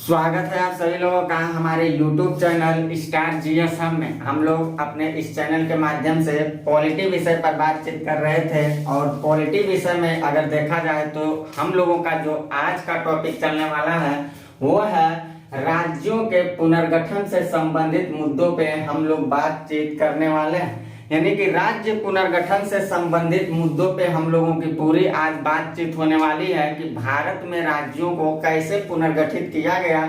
स्वागत है आप सभी लोगों का हमारे YouTube चैनल स्टार जीएसएम में। हम लोग अपने इस चैनल के माध्यम से पॉलिटी विषय पर बातचीत कर रहे थे और पॉलिटी विषय में अगर देखा जाए तो हम लोगों का जो आज का टॉपिक चलने वाला है वो है राज्यों के पुनर्गठन से संबंधित मुद्दों पे हम लोग बातचीत करने वाले हैं। यानी कि राज्य पुनर्गठन से संबंधित मुद्दों पे हम लोगों की पूरी आज बातचीत होने वाली है कि भारत में राज्यों को कैसे पुनर्गठित किया गया,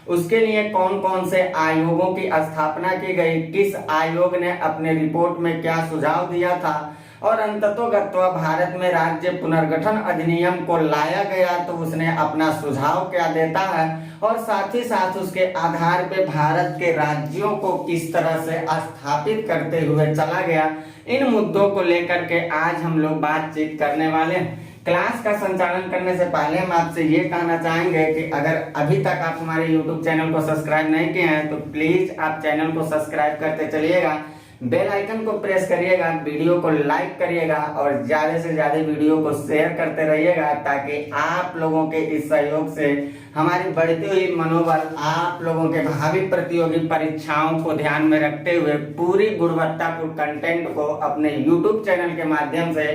उसके लिए कौन कौन से आयोगों की स्थापना की गई, किस आयोग ने अपने रिपोर्ट में क्या सुझाव दिया था और अंततोगत्वा भारत में राज्य पुनर्गठन अधिनियम को लाया गया तो उसने अपना सुझाव क्या देता है और साथ ही साथ उसके आधार पे भारत के राज्यों को किस तरह से स्थापित करते हुए चला गया। इन मुद्दों को लेकर के आज हम लोग बातचीत करने वाले हैं। क्लास का संचालन करने से पहले हम आपसे ये कहना चाहेंगे कि अगर अभी तक आप हमारे YouTube चैनल को सब्सक्राइब नहीं किए हैं तो प्लीज आप चैनल को सब्सक्राइब करते चलिएगा, बेल आइकन को प्रेस करिएगा, वीडियो को लाइक करिएगा और ज्यादा से ज्यादा वीडियो को शेयर करते रहिएगा ताकि आप लोगों के इस सहयोग से हमारी बढ़ती हुई मनोबल आप लोगों के भावी प्रतियोगी परीक्षाओं को ध्यान में रखते हुए पूरी गुणवत्तापूर्ण कंटेंट को अपने YouTube चैनल के माध्यम से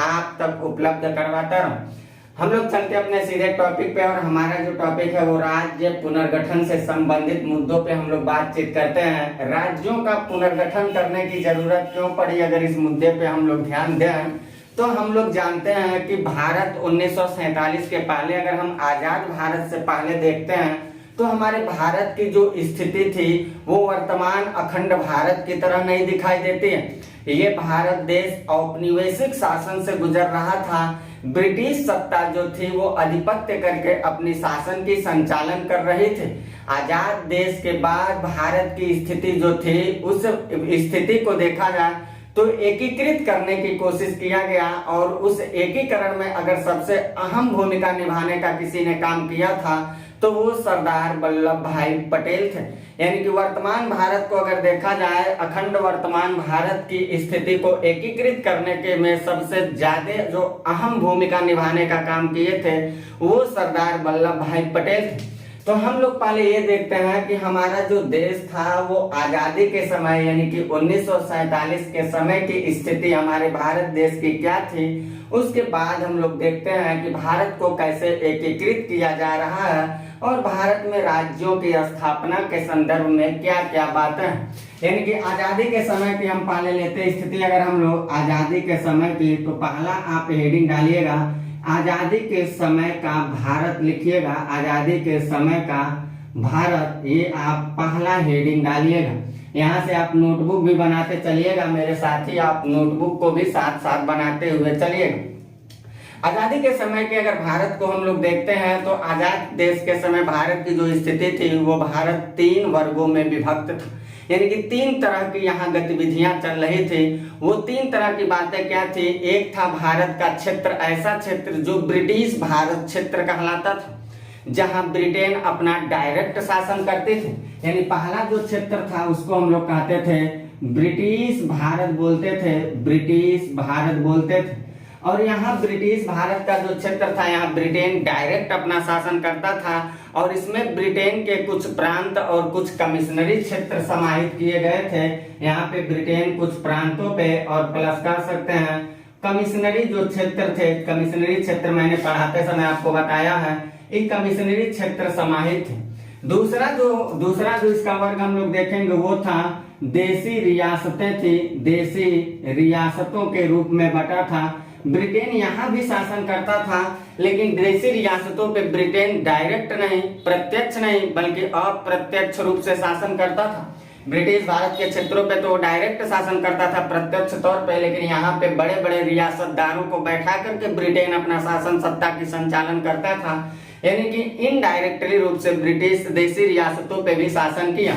आप तक उपलब्ध करवाता रहूं। हम लोग चलते अपने सीधे टॉपिक पे और हमारा जो टॉपिक है वो राज्य पुनर्गठन से संबंधित मुद्दों पे हम लोग बातचीत करते हैं। राज्यों का पुनर्गठन करने की जरूरत क्यों पड़ी, अगर इस मुद्दे पे हम लोग ध्यान दें तो हम लोग जानते हैं कि भारत 1947 के पहले, अगर हम आजाद भारत से पहले देखते हैं तो हमारे भारत की जो स्थिति थी वो वर्तमान अखंड भारत की तरह नहीं दिखाई देती है। ये भारत देश औपनिवेशिक शासन से गुजर रहा था। ब्रिटिश सत्ता जो थी वो आधिपत्य करके अपनी शासन की संचालन कर रही थी। आजाद देश के बाद भारत की स्थिति जो थी उस स्थिति को देखा जाए तो एकीकृत करने की कोशिश किया गया और उस एकीकरण में अगर सबसे अहम भूमिका निभाने का किसी ने काम किया था तो वो सरदार वल्लभ भाई पटेल थे। यानी कि वर्तमान भारत को अगर देखा जाए, अखंड वर्तमान भारत की स्थिति को एकीकृत करने के में सबसे ज्यादा जो अहम भूमिका निभाने का काम किए थे वो सरदार वल्लभ भाई पटेल थे। तो हम लोग पहले ये देखते हैं कि हमारा जो देश था वो आजादी के समय यानी कि 1947 के समय की स्थिति हमारे भारत देश की क्या थी। उसके बाद हम लोग देखते हैं कि भारत को कैसे एकीकृत किया जा रहा है और भारत में राज्यों की स्थापना के संदर्भ में क्या क्या बातें हैं। यानी कि आजादी के समय की हम पहले लेते स्थिति, अगर हम लोग आजादी के समय की तो पहला आप हेडिंग डालिएगा आजादी के समय का भारत लिखिएगा, आजादी के समय का भारत, ये आप पहला हेडिंग डालिएगा। यहाँ से आप नोटबुक भी बनाते चलिएगा, मेरे साथी आप नोटबुक को भी साथ साथ बनाते हुए चलिएगा। आजादी के समय के अगर भारत को हम लोग देखते हैं तो आजाद देश के समय भारत की जो स्थिति थी वो भारत 3 वर्गों में विभक्त था। यानी कि 3 तरह की यहाँ गतिविधियां चल रही थी। वो 3 तरह की बातें क्या थी। एक था भारत का क्षेत्र, ऐसा क्षेत्र जो ब्रिटिश भारत क्षेत्र कहलाता था, जहां ब्रिटेन अपना डायरेक्ट शासन करते थे। यानी पहला जो क्षेत्र था उसको हम लोग कहते थे ब्रिटिश भारत बोलते थे, ब्रिटिश भारत बोलते थे। और यहाँ ब्रिटिश भारत का जो क्षेत्र था यहाँ ब्रिटेन डायरेक्ट अपना शासन करता था और इसमें ब्रिटेन के कुछ प्रांत और कुछ कमिश्नरी क्षेत्र समाहित किए गए थे। यहाँ पे ब्रिटेन कुछ प्रांतों पे और प्लस कर सकते हैं कमिश्नरी जो क्षेत्र थे, कमिश्नरी क्षेत्र मैंने पढ़ाते समय आपको बताया है, एक कमिश्नरी क्षेत्र समाहित थे। दूसरा जो इसका वर्ग हम लोग देखेंगे वो था देशी रियासतें थी, देशी रियासतों के रूप में बटा था। ब्रिटेन यहाँ भी शासन करता था लेकिन देशी रियासतों पे ब्रिटेन डायरेक्ट नहीं, प्रत्यक्ष नहीं बल्कि अप्रत्यक्ष रूप से शासन करता था। ब्रिटिश भारत के क्षेत्रों पे तो डायरेक्ट शासन करता था प्रत्यक्ष तौर पे, लेकिन यहाँ पे बड़े बड़े रियासतदारों को बैठा करके ब्रिटेन अपना शासन सत्ता की संचालन करता था। यानी कि इनडायरेक्टली रूप से ब्रिटिश देशी रियासतों पे भी शासन किया।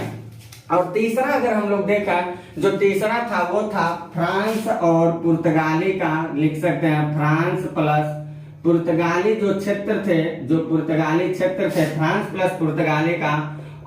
और तीसरा अगर हम लोग देखा, जो तीसरा था वो था फ्रांस और पुर्तगाली का, लिख सकते हैं फ्रांस प्लस पुर्तगाली जो क्षेत्र थे, जो पुर्तगाली क्षेत्र थे, फ्रांस प्लस पुर्तगाली का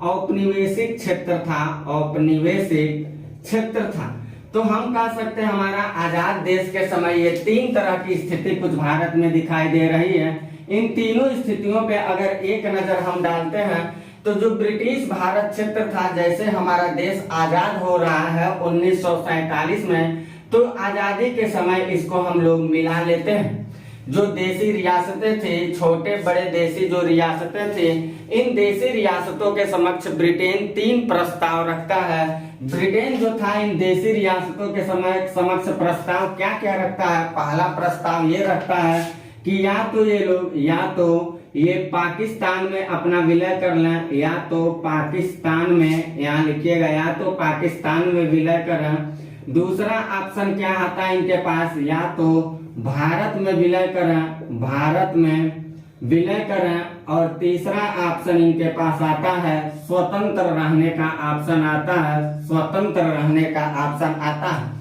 औपनिवेशिक क्षेत्र था, औपनिवेशिक क्षेत्र था। तो हम कह सकते हैं हमारा आजाद देश के समय ये 3 तरह की स्थिति कुछ भारत में दिखाई दे रही है। इन तीनों स्थितियों पे अगर एक नजर हम डालते हैं तो जो ब्रिटिश भारत क्षेत्र था, जैसे हमारा देश आजाद हो रहा है 1947 में, तो आजादी के समय इसको हम लोग मिला लेते हैं। जो देसी रियासतें थी, छोटे बड़े देसी जो रियासतें थी, इन देसी रियासतों के समक्ष ब्रिटेन 3 प्रस्ताव रखता है। ब्रिटेन जो था इन देसी रियासतों के समक्ष प्रस्ताव क्या क्या रखता है? पहला प्रस्ताव ये रखता है कि या तो ये लोग या तो ये पाकिस्तान में अपना विलय कर लें, या तो पाकिस्तान में, यहाँ लिखिएगा, या तो पाकिस्तान में विलय करें। दूसरा ऑप्शन क्या आता है इनके पास? या तो भारत में विलय करें, भारत में विलय करें। और तीसरा ऑप्शन इनके पास आता है स्वतंत्र रहने का ऑप्शन आता है, स्वतंत्र रहने का ऑप्शन आता है।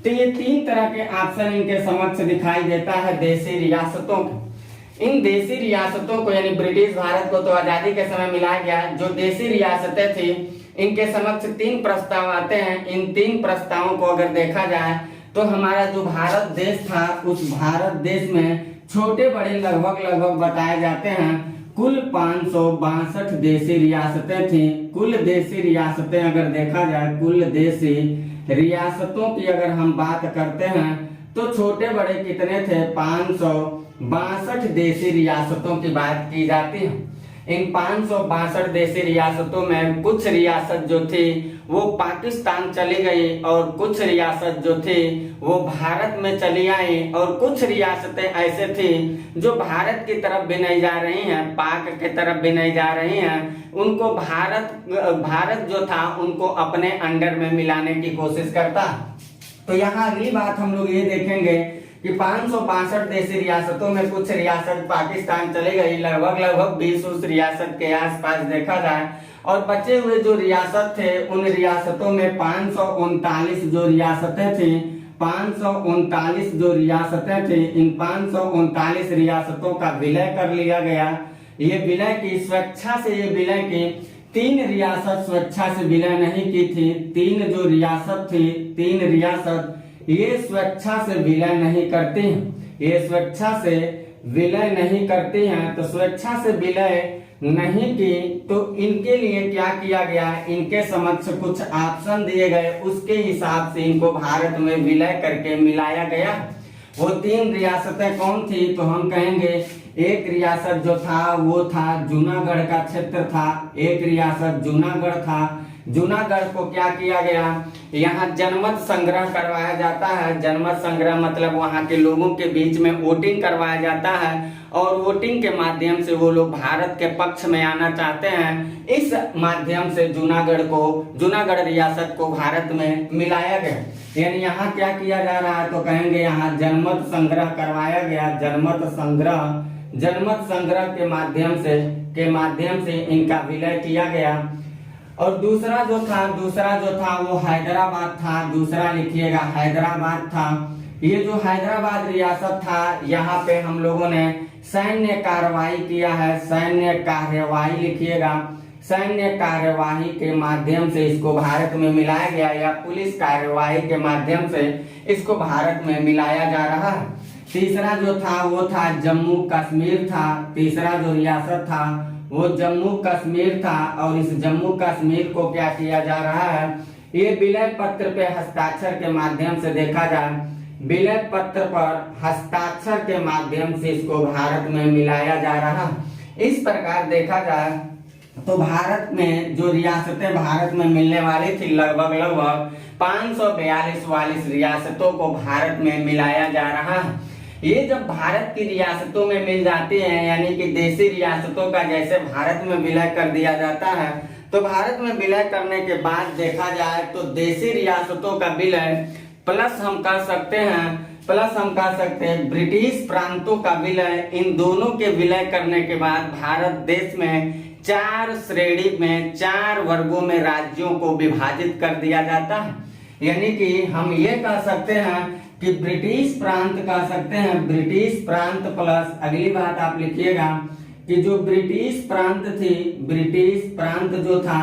तो ये 3 तरह के ऑप्शन इनके समक्ष दिखाई देता है देसी रियासतों को। इन देसी रियासतों को, यानी ब्रिटिश भारत को तो आजादी के समय मिलाया गया। जो देसी रियासतें थी, इनके समक्ष 3 प्रस्ताव आते हैं। इन 3 प्रस्तावों को अगर देखा जाए तो हमारा जो भारत देश था, उस भारत देश में छोटे बड़े लगभग बताए जाते हैं। कुल 562 देसी रियासतें थी। कुल देसी रियासतें अगर देखा जाए, कुल देसी रियासतों की अगर हम बात करते हैं तो छोटे बड़े कितने थे? 562 देसी रियासतों की बात की जाती है। इन 562 देसी रियासतों में कुछ रियासत जो थी वो पाकिस्तान चली गई, और कुछ रियासत जो थी वो भारत में चली आई, और कुछ रियासतें ऐसे थी जो भारत की तरफ भी नहीं जा रही हैं, पाक की तरफ भी नहीं जा रही हैं। उनको भारत जो था उनको अपने अंडर में मिलाने की कोशिश करता। तो यहाँ अगली बात हम लोग ये देखेंगे कि 562 देसी रियासतों में कुछ रियासत पाकिस्तान चले गई, लगभग 20 उस रियासत के आसपास देखा जाए। और बचे हुए जो रियासत थे, उन रियासतों में 539 जो रियासतें थी, 539 जो रियासतें थी, इन 539 रियासतों का विलय कर लिया गया। ये विलय की स्वेच्छा से, ये विलय की 3 रियासत स्वेच्छा से विलय नहीं की थी। 3 जो रियासत थी, 3 रियासत ये स्वेच्छा से विलय नहीं करती हैं, ये स्वेच्छा से विलय नहीं करती हैं। तो स्वेच्छा से विलय नहीं की तो इनके लिए क्या किया गया? इनके समक्ष कुछ ऑप्शन दिए गए, उसके हिसाब से इनको भारत में विलय करके मिलाया गया। वो 3 रियासतें कौन थी? तो हम कहेंगे एक रियासत जो था वो था जूनागढ़ का क्षेत्र था। एक रियासत जूनागढ़ था। जूनागढ़ को क्या किया गया? यहाँ जनमत संग्रह करवाया जाता है। जनमत संग्रह मतलब वहाँ के लोगों के बीच में वोटिंग करवाया जाता है, और वोटिंग के माध्यम से वो लोग भारत के पक्ष में आना चाहते हैं। इस माध्यम से जूनागढ़ रियासत को भारत में मिलाया गया। यानी यहाँ क्या किया जा रहा है? तो कहेंगे यहाँ जनमत संग्रह करवाया गया। जनमत संग्रह के माध्यम से इनका विलय किया गया। और दूसरा जो था वो हैदराबाद था। दूसरा लिखिएगा हैदराबाद था। ये जो हैदराबाद रियासत था, यहाँ पे हम लोगों ने सैन्य कार्रवाई किया है। सैन्य कार्यवाही लिखिएगा। सैन्य कार्यवाही के माध्यम से इसको भारत में मिलाया गया, या पुलिस कार्यवाही के माध्यम से इसको भारत में मिलाया जा रहा है। तीसरा जो था वो था जम्मू कश्मीर था। तीसरा जो रियासत था वो जम्मू कश्मीर था। और इस जम्मू कश्मीर को क्या किया जा रहा है? ये विलय पत्र पे हस्ताक्षर के माध्यम से देखा जाए, विलय पत्र पर हस्ताक्षर के माध्यम से इसको भारत में मिलाया जा रहा है। इस प्रकार देखा जाए तो भारत में जो रियासतें भारत में मिलने वाली थी, लगभग 542 रियासतों को भारत में मिलाया जा रहा है। ये जब भारत की रियासतों में मिल जाती हैं, यानी कि देसी रियासतों का जैसे भारत में विलय कर दिया जाता है, तो भारत में विलय करने के बाद देखा जाए तो देसी रियासतों का विलय प्लस हम कह सकते हैं ब्रिटिश प्रांतों का विलय, इन दोनों के विलय करने के बाद भारत देश में 4 श्रेणी में 4 वर्गों में राज्यों को विभाजित कर दिया जाता है। यानी कि हम ये कह सकते हैं कि ब्रिटिश प्रांत कह सकते हैं, ब्रिटिश प्रांत प्लस अगली बात आप लिखिएगा कि जो ब्रिटिश प्रांत थी, ब्रिटिश प्रांत जो था,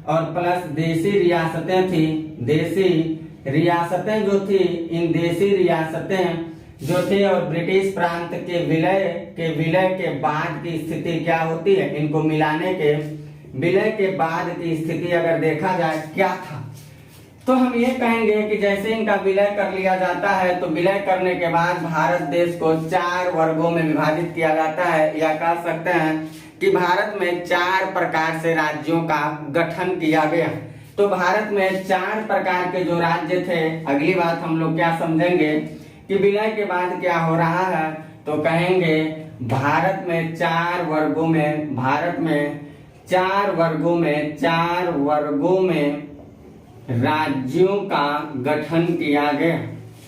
और प्लस देसी रियासतें थी, देसी रियासतें जो थी, इन देसी रियासतें जो थी और ब्रिटिश प्रांत के विलय के बाद की स्थिति क्या होती है? इनको मिलाने विलय के बाद की स्थिति अगर देखा जाए क्या था, तो हम ये कहेंगे कि जैसे इनका विलय कर लिया जाता है तो विलय करने के बाद भारत देश को 4 वर्गों में विभाजित किया जाता है, या कह सकते हैं कि भारत में 4 प्रकार से राज्यों का गठन किया गया। तो भारत में 4 प्रकार के जो राज्य थे, अगली बात हम लोग क्या समझेंगे कि विलय के बाद क्या हो रहा है, तो कहेंगे भारत में 4 वर्गों में, भारत में 4 वर्गों में राज्यों का गठन किया गया,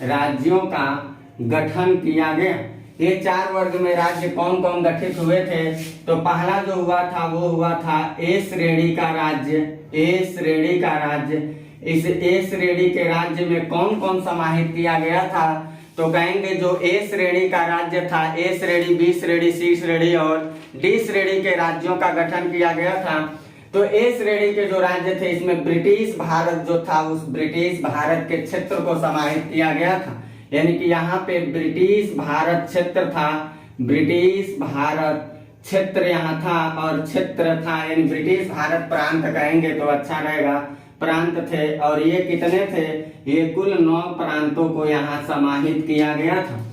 राज्यों का गठन किया गया। ये 4 वर्ग में राज्य कौन कौन गठित हुए थे, तो पहला जो हुआ था वो हुआ था ए श्रेणी का राज्य, ए श्रेणी का राज्य। इस ए श्रेणी के राज्य में कौन कौन समाहित किया गया था, तो कहेंगे जो ए श्रेणी का राज्य था, ए श्रेणी, बी श्रेणी, सी श्रेणी और डी श्रेणी के राज्यों का गठन किया गया था। तो ए श्रेणी के जो राज्य थे इसमें ब्रिटिश भारत जो था, उस ब्रिटिश भारत के क्षेत्र को समाहित किया गया था, यानी कि यहाँ पे ब्रिटिश भारत क्षेत्र था, ब्रिटिश भारत क्षेत्र यहाँ था और क्षेत्र था, यानी ब्रिटिश भारत प्रांत कहेंगे तो अच्छा रहेगा, प्रांत थे। और ये कितने थे, ये कुल 9 प्रांतों को यहाँ समाहित किया गया था।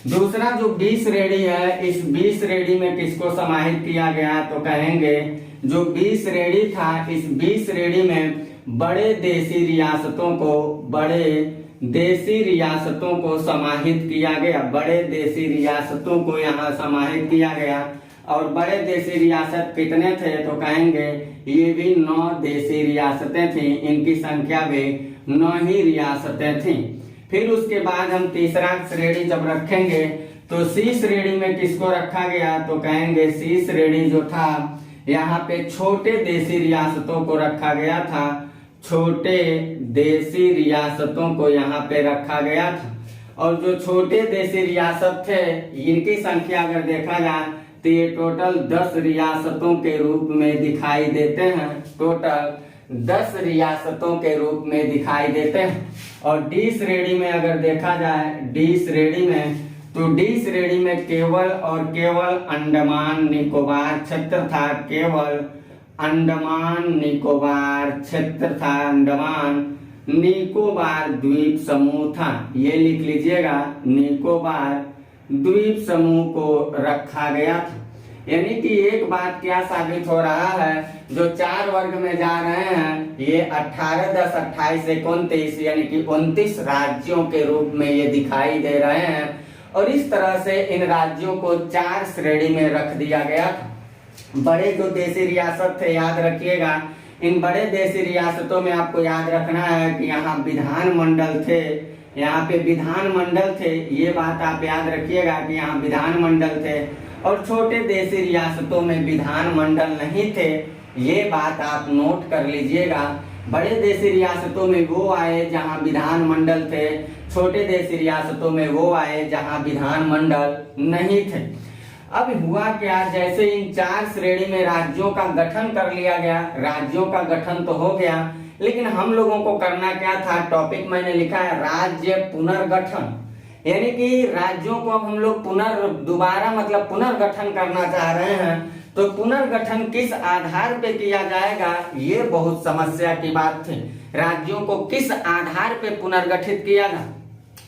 दूसरा जो बी श्रेणी है, इस बी श्रेणी में किसको समाहित किया गया, तो कहेंगे जो बी श्रेणी था, इस बी श्रेणी में बड़े देशी रियासतों को, बड़े देशी रियासतों को समाहित किया गया, बड़े देशी रियासतों को यहाँ समाहित किया गया। और बड़े देशी रियासत कितने थे, तो कहेंगे ये भी 9 देशी रियासतें थी, इनकी संख्या भी 9 ही रियासतें थी। फिर उसके बाद हम तीसरा श्रेणी जब रखेंगे तो सी श्रेणी में किसको रखा गया, तो कहेंगे सी श्रेणी जो था यहाँ पे छोटे देशी रियासतों को रखा गया था, छोटे देशी रियासतों को यहाँ पे रखा गया था। और जो छोटे देशी रियासत थे इनकी संख्या अगर देखा जाए तो ये टोटल 10 रियासतों के रूप में दिखाई देते हैं, टोटल 10 रियासतों के रूप में दिखाई देते हैं। और डी श्रेणी में अगर देखा जाए, डी श्रेणी में, तो डी श्रेणी में केवल और केवल अंडमान निकोबार क्षेत्र था, केवल अंडमान निकोबार क्षेत्र था, अंडमान निकोबार द्वीप समूह था, ये लिख लीजिएगा, निकोबार द्वीप समूह को रखा गया था। यानी कि एक बात क्या साबित हो रहा है, जो 4 वर्ग में जा रहे हैं ये 18, 10, 28, 29 यानी कि 29 राज्यों के रूप में ये दिखाई दे रहे हैं। और इस तरह से इन राज्यों को 4 श्रेणी में रख दिया गया था। बड़े जो देशी रियासत थे, याद रखिएगा, इन बड़े देशी रियासतों में आपको याद रखना है कि यहाँ विधान मंडल थे, यहाँ पे विधान मंडल थे, ये बात आप याद रखिएगा कि यहाँ विधान मंडल थे। और छोटे देशी रियासतों में विधान मंडल नहीं थे, ये बात आप नोट कर लीजिएगा। बड़े देशी रियासतों में वो आए जहाँ विधान मंडल थे, छोटे देशी रियासतों में वो आए जहाँ विधान मंडल नहीं थे। अब हुआ क्या, जैसे इन 4 श्रेणी में राज्यों का गठन कर लिया गया, राज्यों का गठन तो हो गया, लेकिन हम लोगों को करना क्या था, टॉपिक मैंने लिखा है राज्य पुनर्गठन, यानी कि राज्यों को अब हम लोग दोबारा मतलब पुनर्गठन करना चाह रहे हैं। तो पुनर्गठन किस आधार पे किया जाएगा, ये बहुत समस्या की बात थी। राज्यों को किस आधार पे पुनर्गठित किया जाए,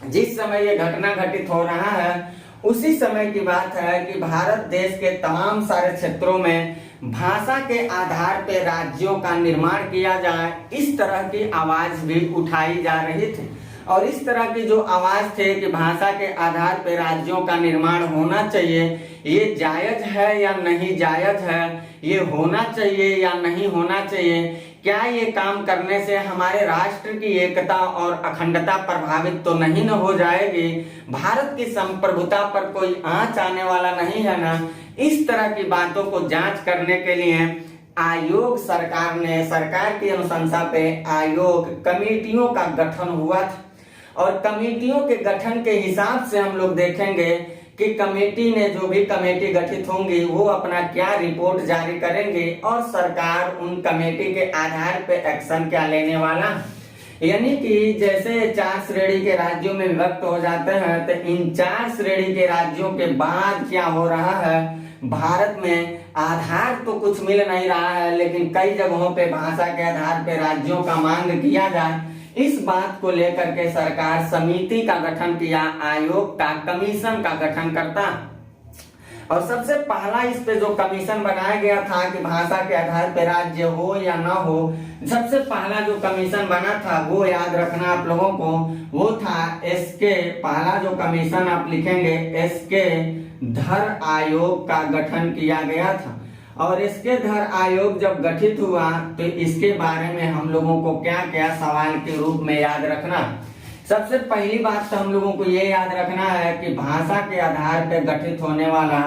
जिस समय ये घटना घटित हो रहा है उसी समय की बात है कि भारत देश के तमाम सारे क्षेत्रों में भाषा के आधार पे राज्यों का निर्माण किया जाए, इस तरह की आवाज भी उठाई जा रही थी। और इस तरह की जो आवाज थे कि भाषा के आधार पे राज्यों का निर्माण होना चाहिए, ये जायज है या नहीं जायज है, ये होना चाहिए या नहीं होना चाहिए, क्या ये काम करने से हमारे राष्ट्र की एकता और अखंडता प्रभावित तो नहीं न हो जाएगी, भारत की संप्रभुता पर कोई आंच आने वाला नहीं है ना। इस तरह की बातों को जांच करने के लिए आयोग सरकार की अनुशंसा पे आयोग कमेटियों का गठन हुआ था। और कमेटियों के गठन के हिसाब से हम लोग देखेंगे कि कमेटी ने, जो भी कमेटी गठित होंगी वो अपना क्या रिपोर्ट जारी करेंगे और सरकार उन कमेटी के आधार पे एक्शन क्या लेने वाला। यानी कि जैसे 4 श्रेणी के राज्यों में विभक्त हो जाते हैं, तो इन 4 श्रेणी के राज्यों के बाद क्या हो रहा है, भारत में आधार तो कुछ मिल नहीं रहा है, लेकिन कई जगहों पे भाषा के आधार पे राज्यों का मांग किया जाए, इस बात को लेकर के सरकार समिति का गठन किया, आयोग का, कमीशन का गठन करता। और सबसे पहला इस पे जो कमीशन बनाया गया था कि भाषा के आधार पे राज्य हो या ना हो, सबसे पहला जो कमीशन बना था वो याद रखना आप लोगों को, वो था एसके, पहला जो कमीशन आप लिखेंगे एसके धर आयोग का गठन किया गया था। और इसके धर आयोग जब गठित हुआ तो इसके बारे में हम लोगों को क्या क्या सवाल के रूप में याद रखना। सबसे पहली बात तो हम लोगों को ये याद रखना है कि भाषा के आधार पर गठित होने वाला,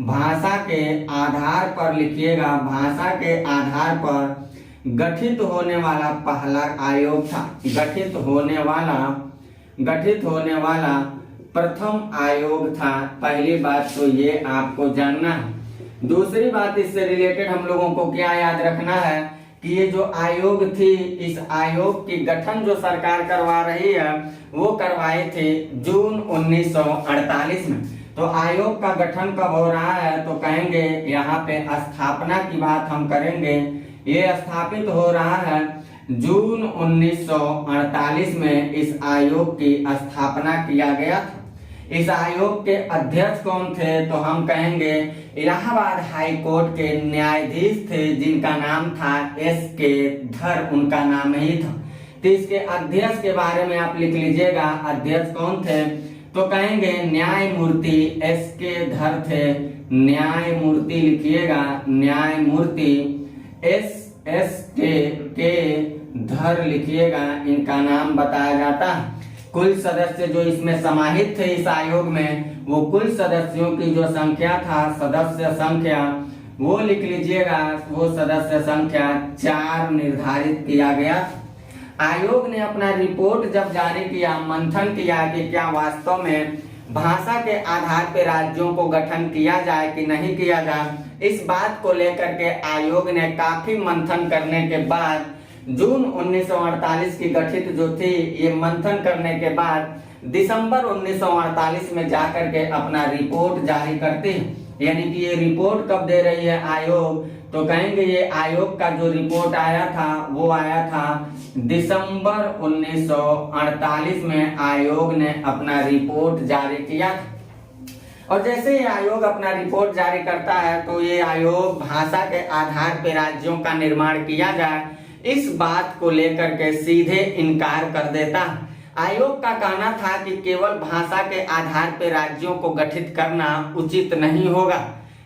भाषा के आधार पर लिखिएगा, भाषा के आधार पर गठित होने वाला पहला आयोग था, गठित होने वाला प्रथम आयोग था। पहली बात तो ये आपको जानना है। दूसरी बात इससे रिलेटेड हम लोगों को क्या याद रखना है कि ये जो आयोग थी, इस आयोग की गठन जो सरकार करवा रही है वो करवाई थी जून 1948 में। तो आयोग का गठन कब हो रहा है तो कहेंगे यहाँ पे स्थापना की बात हम करेंगे, ये स्थापित हो रहा है जून 1948 में इस आयोग की स्थापना किया गया था। इस आयोग के अध्यक्ष कौन थे तो हम कहेंगे इलाहाबाद हाई कोर्ट के न्यायाधीश थे जिनका नाम था एसके धर, उनका नाम ही था। तो इसके अध्यक्ष के बारे में आप लिख लीजिएगा, अध्यक्ष कौन थे तो कहेंगे न्यायमूर्ति एसके धर थे, न्यायमूर्ति लिखिएगा, न्यायमूर्ति एस के धर लिखिएगा, इनका नाम बताया जाता है। कुल सदस्य जो इसमें समाहित थे इस आयोग में, वो कुल सदस्यों की जो संख्या था, सदस्य संख्या, वो लिख लीजिएगा, वो सदस्य संख्या 4 निर्धारित किया गया। आयोग ने अपना रिपोर्ट जब जारी किया, मंथन किया कि क्या वास्तव में भाषा के आधार पर राज्यों को गठन किया जाए कि नहीं किया जाए, इस बात को लेकर के आयोग ने काफी मंथन करने के बाद जून 1948 की गठित जो थी, ये मंथन करने के बाद दिसंबर 1948 में जाकर के अपना रिपोर्ट जारी करती है। यानी कि ये रिपोर्ट कब दे रही है आयोग तो कहेंगे ये आयोग का जो रिपोर्ट आया था वो आया था दिसंबर 1948 में आयोग ने अपना रिपोर्ट जारी किया। और जैसे ये आयोग अपना रिपोर्ट जारी करता है तो ये आयोग भाषा के आधार पर राज्यों का निर्माण किया जाए, इस बात को लेकर के सीधे इनकार कर देता। आयोग का कहना था कि केवल भाषा के आधार पर राज्यों को गठित करना उचित नहीं होगा,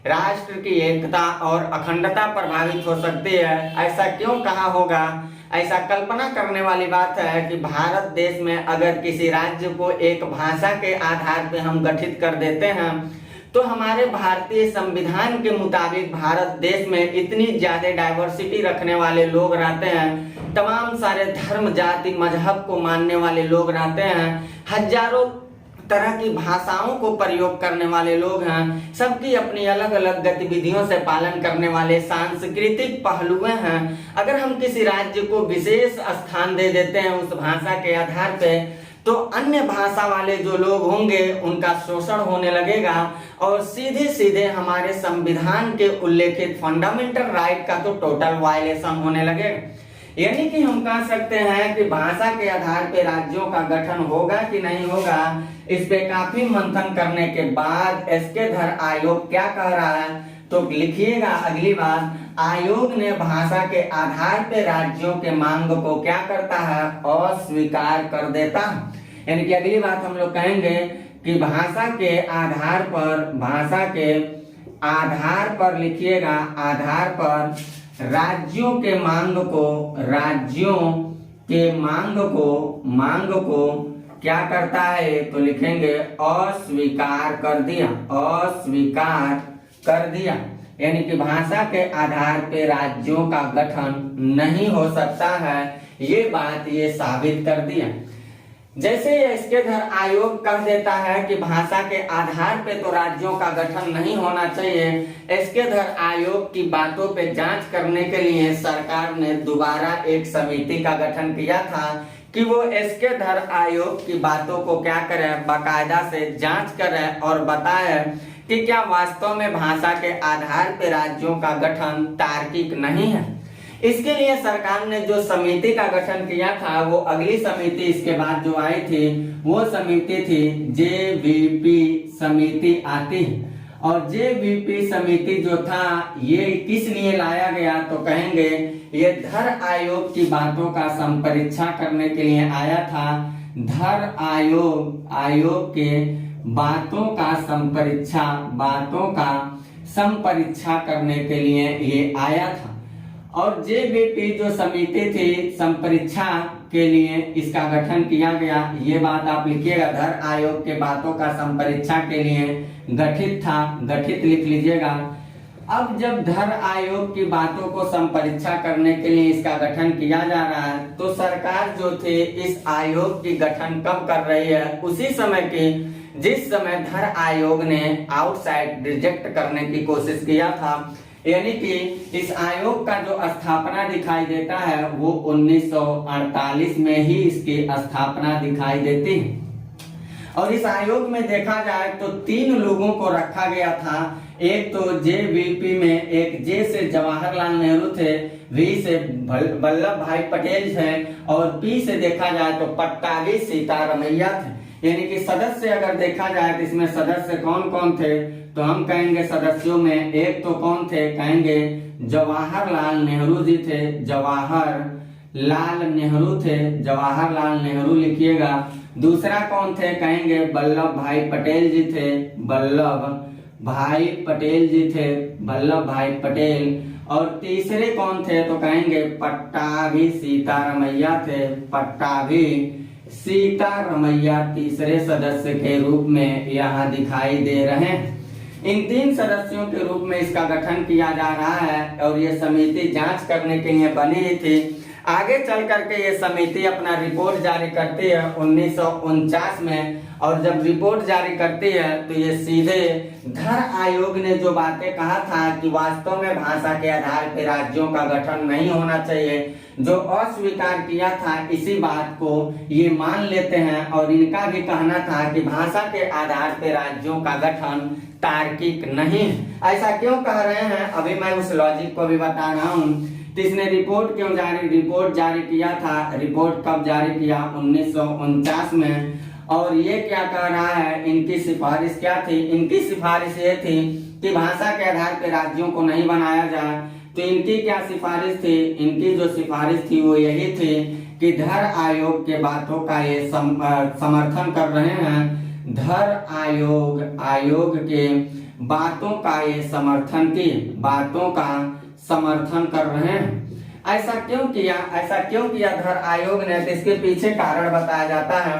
राष्ट्र की एकता और अखंडता प्रभावित हो सकती है। ऐसा क्यों कहा होगा? ऐसा कल्पना करने वाली बात है कि भारत देश में अगर किसी राज्य को एक भाषा के आधार पर हम गठित कर देते हैं तो हमारे भारतीय संविधान के मुताबिक भारत देश में इतनी ज्यादा डाइवर्सिटी रखने वाले लोग रहते हैं, तमाम सारे धर्म, जाति, मजहब को मानने वाले लोग रहते हैं, हजारों तरह की भाषाओं को प्रयोग करने वाले लोग हैं, सबकी अपनी अलग अलग गतिविधियों से पालन करने वाले सांस्कृतिक पहलुएं हैं। अगर हम किसी राज्य को विशेष स्थान दे देते हैं उस भाषा के आधार पे तो अन्य भाषा वाले जो लोग होंगे उनका शोषण होने लगेगा और सीधे सीधे हमारे संविधान के उल्लेखित फंडामेंटल राइट का तो टोटल वायलेशन होने लगेगा। यानी कि हम कह सकते हैं कि भाषा के आधार पर राज्यों का गठन होगा कि नहीं होगा, इस पे काफी मंथन करने के बाद एसके धर आयोग क्या कह रहा है तो लिखिएगा अगली बात, आयोग ने भाषा के आधार पर राज्यों के मांग को क्या करता है, अस्वीकार कर देता है। यानी कि अगली बात हम लोग कहेंगे कि भाषा के आधार पर लिखिएगा, आधार पर राज्यों के मांग को क्या करता है तो लिखेंगे अस्वीकार कर दिया। यानी कि भाषा के आधार पे राज्यों का गठन नहीं हो सकता है, ये बात ये साबित कर दिया। जैसे इसके धर आयोग कह देता है कि भाषा के आधार पे तो राज्यों का गठन नहीं होना चाहिए, इसके धर आयोग की बातों पे जांच करने के लिए सरकार ने दोबारा एक समिति का गठन किया था कि वो इसके धर आयोग की बातों को क्या करे, बाकायदा से जांच करे और बताए कि क्या वास्तव में भाषा के आधार पर राज्यों का गठन तार्किक नहीं है। इसके लिए सरकार ने जो समिति का गठन किया था, वो अगली समिति इसके बाद जो आई थी वो समिति थी जेवीपी समिति आती है। और जेवीपी समिति जो था ये किस लिए लाया गया, तो कहेंगे ये धर आयोग की बातों का संपरीक्षा करने के लिए आया था। धर आयोग के बातों का संपरीक्षा करने के लिए ये आया था। और जेवीपी जो समिति थी संपरीक्षा के लिए इसका गठन किया गया, ये बात आप लिखिएगा। धर आयोग के बातों का संपरीक्षा के लिए गठित था, गठित लिख लीजिएगा। अब जब धर आयोग की बातों को संपरीक्षा करने के लिए इसका गठन किया जा रहा है, तो सरकार जो थी इस आयोग की गठन कब कर रही है, उसी समय की जिस समय धर आयोग ने आउटसाइड रिजेक्ट करने की कोशिश किया था। यानी कि इस आयोग का जो स्थापना दिखाई देता है वो 1948 में ही इसकी स्थापना दिखाई देती है। और इस आयोग में देखा जाए तो 3 लोगों को रखा गया था। एक तो जेवीपी में एक जे से जवाहरलाल नेहरू थे, वी से वल्लभ भाई पटेल थे और पी से देखा जाए तो पट्टाभी सीतारमैया थे। यानी कि सदस्य अगर देखा जाए तो इसमें सदस्य कौन कौन थे, तो हम कहेंगे सदस्यों में एक तो कौन थे, कहेंगे जवाहरलाल नेहरू जी थे, जवाहरलाल नेहरू लिखिएगा। दूसरा कौन थे, कहेंगे वल्लभ भाई पटेल जी थे, वल्लभ भाई पटेल। और तीसरे कौन थे, तो कहेंगे पट्टाभी सीतारमैया थे, पट्टाभी सीतारमैया तीसरे सदस्य के रूप में यहाँ दिखाई दे रहे हैं। इन 3 सदस्यों के रूप में इसका गठन किया जा रहा है और ये समिति जांच करने के लिए बनी थी। आगे चल करके ये समिति अपना रिपोर्ट जारी करती है 1949 में। और जब रिपोर्ट जारी करती है तो ये सीधे धर आयोग ने जो बातें कहा था कि वास्तव में भाषा के आधार पर राज्यों का गठन नहीं होना चाहिए, जो अस्वीकार किया था, इसी बात को ये मान लेते हैं। और इनका भी कहना था कि भाषा के आधार पर राज्यों का गठन तार्किक नहीं। ऐसा क्यों कह रहे हैं, अभी मैं उस लॉजिक को भी बता रहा हूँ। तो इसने रिपोर्ट जारी किया था। रिपोर्ट कब जारी किया, 1949 में। और ये क्या कह रहा है, इनकी सिफारिश क्या थी, इनकी सिफारिश ये थी कि भाषा के आधार पर राज्यों को नहीं बनाया जाए। तो इनकी क्या सिफारिश थी, इनकी जो सिफारिश थी वो यही थी कि धर आयोग के बातों का ये समर्थन कर रहे हैं। धर आयोग के बातों का ये समर्थन कर रहे हैं। ऐसा क्यों किया धर आयोग ने, तो इसके पीछे कारण बताया जाता है।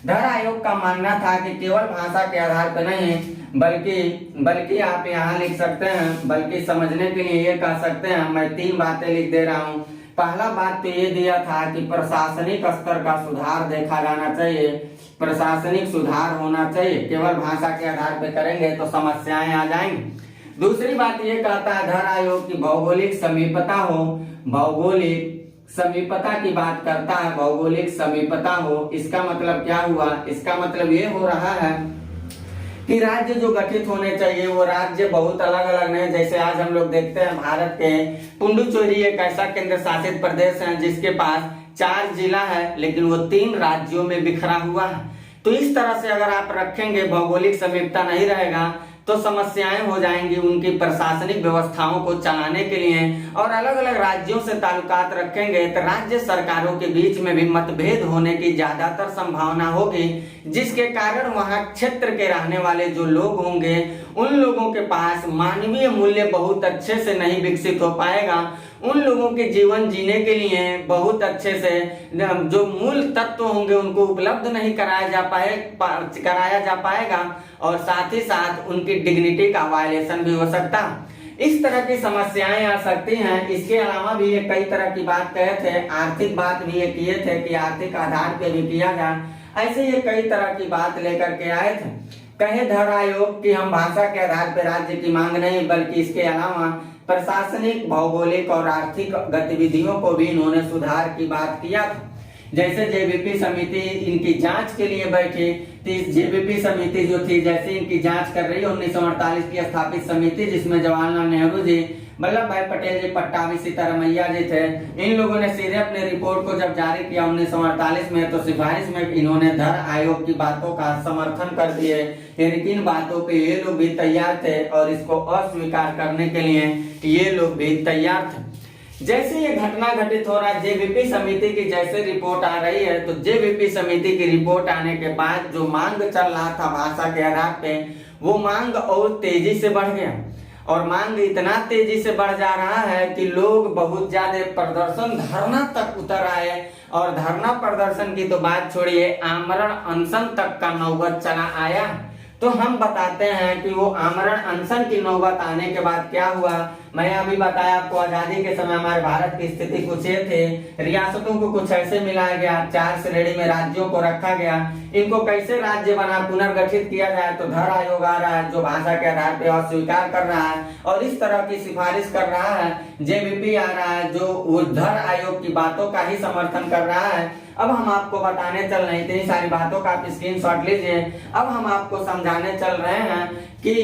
धर आयोग का मानना था कि केवल भाषा के आधार पर नहीं, बल्कि आप यहाँ लिख सकते हैं, बल्कि समझने के लिए ये कह सकते हैं, मैं 3 बातें लिख दे रहा हूँ। पहला बात तो ये दिया था कि प्रशासनिक स्तर का सुधार देखा जाना चाहिए, प्रशासनिक सुधार होना चाहिए। केवल भाषा के आधार पर करेंगे तो समस्याएं आ जाएंगी। दूसरी बात ये कहता है धर आयोग की भौगोलिक समीपता हो, भौगोलिक समीपता की बात करता है, भौगोलिक समीपता हो। इसका मतलब क्या हुआ, इसका मतलब ये हो रहा है कि राज्य जो गठित होने चाहिए वो राज्य बहुत अलग अलग नहीं। जैसे आज हम लोग देखते हैं भारत के पुडुचेरी एक ऐसा केंद्र शासित प्रदेश है जिसके पास 4 जिला है, लेकिन वो 3 राज्यों में बिखरा हुआ है। तो इस तरह से अगर आप रखेंगे, भौगोलिक समीपता नहीं रहेगा तो समस्याएं हो जाएंगी उनकी प्रशासनिक व्यवस्थाओं को चलाने के लिए। और अलग अलग राज्यों से ताल्लुकात रखेंगे तो राज्य सरकारों के बीच में भी मतभेद होने की ज्यादातर संभावना होगी, जिसके कारण वहां क्षेत्र के रहने वाले जो लोग होंगे उन लोगों के पास मानवीय मूल्य बहुत अच्छे से नहीं विकसित हो पाएगा। उन लोगों के जीवन जीने के लिए बहुत अच्छे से जो मूल तत्व होंगे उनको उपलब्ध नहीं कराया जा पाएगा और साथ ही साथ उनकी डिग्निटी का वायलेशन भी हो सकता है। इस तरह की समस्याएं आ सकती हैं। इसके अलावा भी ये कई तरह की बात कहे थे, आर्थिक बात भी ये किए थे कि आर्थिक आधार पे भी किया जाए। ऐसे ये कई तरह की बात लेकर के आए थे। कहे धर आयोग कि हम भाषा के आधार पर राज्य की मांग नहीं, बल्कि इसके अलावा प्रशासनिक, भौगोलिक और आर्थिक गतिविधियों को भी इन्होंने सुधार की बात किया था। जैसे जेबीपी समिति इनकी जांच के लिए बैठी, तो जेबीपी समिति जो थी जैसे इनकी जांच कर रही है 1948 की स्थापित समिति, जिसमें जवाहरलाल नेहरू जी, वल्लभ भाई पटेल जी, पट्टाभी सीतारमैया जी थे। इन लोगों ने सीधे अपने रिपोर्ट को जब जारी किया 1948 में, तो सिफारिश में इन्होंने धर आयोग की बातों का समर्थन कर दिए। यानी कि इन बातों पे ये लोग भी तैयार थे और इसको अस्वीकार करने के लिए ये लोग भी तैयार थे। जैसे ये घटना घटित हो रहा है, जेबीपी समिति की जैसे रिपोर्ट आ रही है, तो जेबीपी समिति की रिपोर्ट आने के बाद जो मांग चल रहा था भाषा के आधार पे, वो मांग और तेजी से बढ़ गया। और मांग इतना तेजी से बढ़ जा रहा है कि लोग बहुत ज्यादा प्रदर्शन, धरना तक उतर आए। और धरना प्रदर्शन की तो बात छोड़िए, आमरण अनशन तक का नौबत चला आया। तो हम बताते हैं कि वो आमरण अनशन की नौबत आने के बाद क्या हुआ। मैं अभी बताया आपको, आजादी के समय हमारे भारत की स्थिति कुछ ये थे, रियासतों को कुछ ऐसे मिलाया गया, 4 श्रेणी में राज्यों को रखा गया। इनको कैसे राज्य बना पुनर्गठित किया जाए, तो धर आयोग आ रहा है जो भाषा के आधार पर अस्वीकार कर रहा है और इस तरह की सिफारिश कर रहा है। जेबीपी आ रहा है जो वो धर आयोग की बातों का ही समर्थन कर रहा है। अब हम आपको बताने चल रहे हैं, इतनी सारी बातों का आप स्क्रीनशॉट लीजिए। अब हम आपको समझाने चल रहे हैं कि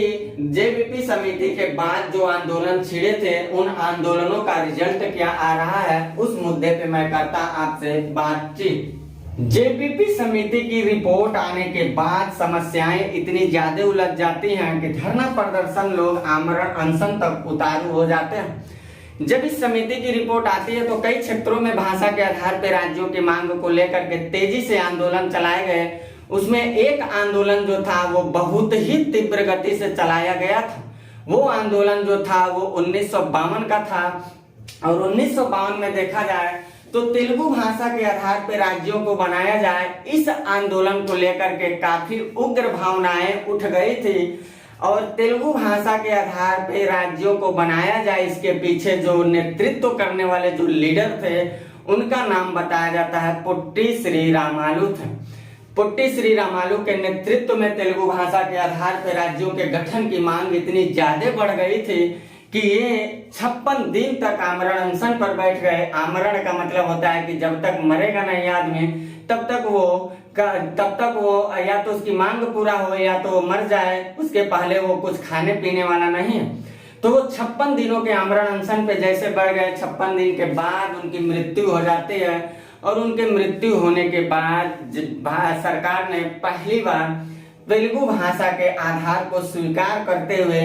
जेबीपी समिति के बाद जो आंदोलन छिड़े थे, उन आंदोलनों का रिजल्ट क्या आ रहा है, उस मुद्दे पे मैं करता आपसे बातचीत। जेबीपी समिति की रिपोर्ट आने के बाद समस्याएं इतनी ज्यादा उलझ जाती हैं कि धरना प्रदर्शन लोग आमरण अनशन तक उतारू हो जाते हैं। जब इस समिति की रिपोर्ट आती है तो कई क्षेत्रों में भाषा के आधार पर राज्यों की मांग को लेकर के तेजी से आंदोलन चलाए गए। उसमें एक आंदोलन जो था वो बहुत ही तीव्र गति से चलाया गया था। वो आंदोलन जो था वो 1952 का था। और 1952 में देखा जाए तो तेलुगु भाषा के आधार पर राज्यों को बनाया जाए, इस आंदोलन को लेकर के काफी उग्र भावनाएं उठ गई थी। और तेलुगु भाषा के आधार पे राज्यों को बनाया जाए, इसके पीछे जो नेतृत्व करने वाले जो लीडर थे, उनका नाम बताया जाता है पुट्टी श्री रामालू थे। पुट्टी श्री रामालू के नेतृत्व में तेलुगु भाषा के आधार पर राज्यों के गठन की मांग इतनी ज्यादा बढ़ गई थी कि ये 56 दिन तक आमरण अनशन पर बैठ गए। आमरण का मतलब होता है कि जब तक मरेगा नहीं आदमी तब तक वो या तो उसकी मांग पूरा हो या तो वो मर जाए, उसके पहले वो कुछ खाने पीने वाला नहीं है। तो वो 56 दिनों के आमरण अनशन पे जैसे बढ़ गए, 56 दिन के बाद उनकी मृत्यु हो जाती है। और उनके मृत्यु होने के बाद सरकार ने पहली बार तेलुगु भाषा के आधार को स्वीकार करते हुए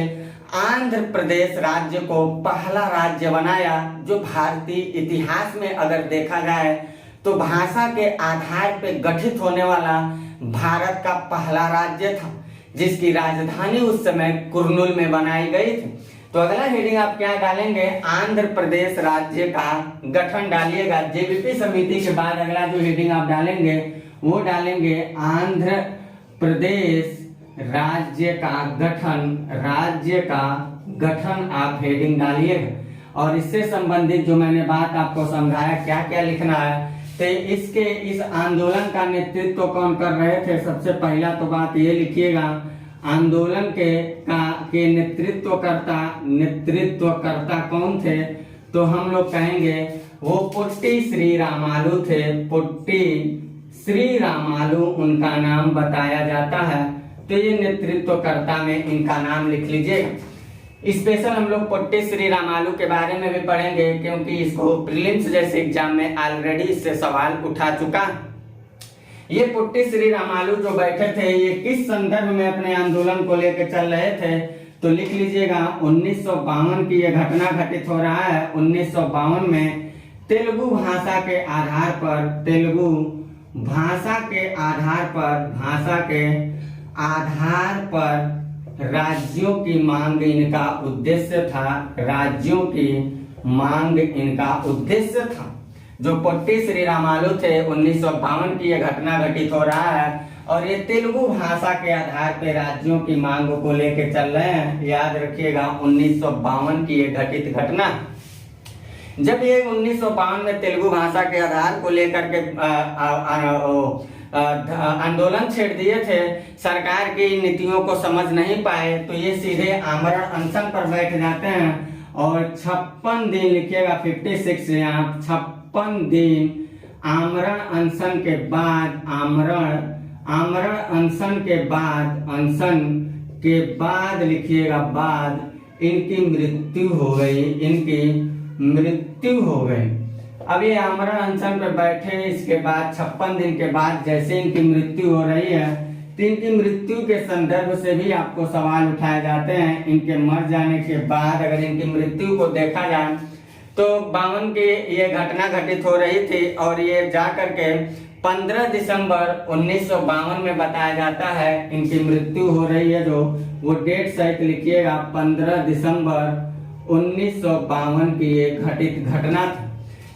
आंध्र प्रदेश राज्य को पहला राज्य बनाया, जो भारतीय इतिहास में अगर देखा जाए तो भाषा के आधार पर गठित होने वाला भारत का पहला राज्य था, जिसकी राजधानी उस समय कुर्नूल में बनाई गई थी। तो अगला हेडिंग आप क्या डालेंगे, आंध्र प्रदेश राज्य का गठन डालिएगा। जेबीपी समिति के बाद अगला जो हेडिंग आप डालेंगे वो डालेंगे आंध्र प्रदेश राज्य का गठन आप हेडिंग डालिएगा। और इससे संबंधित जो मैंने बात आपको समझाया क्या क्या लिखना है, तो इस आंदोलन का नेतृत्व कौन कर रहे थे, सबसे पहला तो बात ये लिखिएगा, आंदोलन के नेतृत्वकर्ता कौन थे, तो हम लोग कहेंगे वो पुट्टी श्री रामालू थे। पुट्टी श्री रामालू उनका नाम बताया जाता है। तो ये नेतृत्वकर्ता में इनका नाम लिख लीजिएगा। स्पेशल हम लोग पुट्टी श्री रामालू के बारे में भी पढ़ेंगे, क्योंकि इसको प्रीलिम्स जैसे एग्जाम में ऑलरेडी इससे सवाल उठा चुका। ये पुट्टी श्री रामालू जो बैठे थे, ये किस संदर्भ में अपने आंदोलन को लेकर चल रहे थे, तो लिख लीजिएगा 1952 की ये घटना घटित हो रहा है। 1952 में तेलुगु भाषा के आधार पर राज्यों की मांग इनका उद्देश्य था। जो पुट्टी श्री रामालू थे, 1952 की यह घटना घटित हो रहा है और ये तेलुगु भाषा के आधार पर राज्यों की मांग को लेकर चल रहे हैं। याद रखिएगा 1952 की ये घटित घटना। जब ये 1952 में तेलुगु भाषा के आधार को लेकर के आंदोलन छेड़ दिए थे, सरकार की नीतियों को समझ नहीं पाए, तो ये सीधे आमरण अनशन पर बैठ जाते हैं और 56 दिन लिखिएगा, 56 यहाँ 56 दिन आमरण अनशन के बाद आमरण अनशन के बाद लिखिएगा बाद इनकी मृत्यु हो गई। अब ये आमरण अनशन पर बैठे, इसके बाद 56 दिन के बाद जैसे इनकी मृत्यु हो रही है तो इनकी मृत्यु के संदर्भ से भी आपको सवाल उठाए जाते हैं। इनके मर जाने के बाद अगर इनकी मृत्यु को देखा जाए तो 52 की ये घटना घटित हो रही थी और ये जा करके 15 दिसंबर 1952 में बताया जाता है इनकी मृत्यु हो रही है। जो वो डेट सहित लिखिएगा 15 दिसंबर 1952 की ये घटित घटना थी।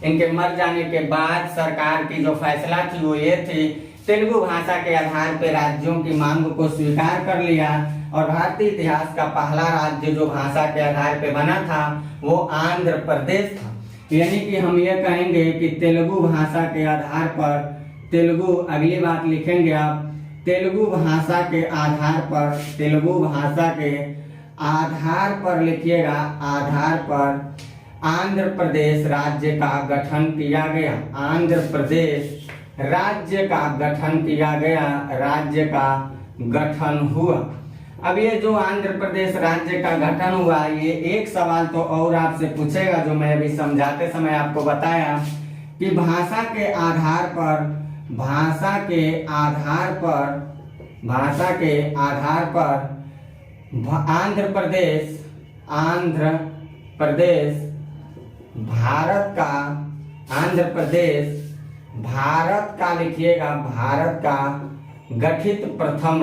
इनके मर जाने के बाद सरकार की जो फैसला थी वो ये थी, तेलुगु भाषा के आधार पर राज्यों की मांग को स्वीकार कर लिया और भारतीय इतिहास का पहला राज्य जो भाषा के आधार पर बना था वो आंध्र प्रदेश था। यानी कि हम ये कहेंगे कि तेलुगु भाषा के आधार पर, तेलुगु अगली बात लिखेंगे आप, तेलुगु भाषा के आधार पर, तेलुगु भाषा के आधार पर लिखिएगा, आधार पर आंध्र प्रदेश राज्य का गठन किया गया। आंध्र प्रदेश राज्य का गठन किया गया, राज्य का गठन हुआ। अब ये जो आंध्र प्रदेश राज्य का गठन हुआ, ये एक सवाल तो और आपसे पूछेगा जो मैं अभी समझाते समय आपको बताया कि भाषा के आधार पर आंध्र प्रदेश भारत का लिखिएगा, भारत का गठित प्रथम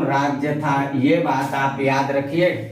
राज्य था। ये बात आप याद रखिए।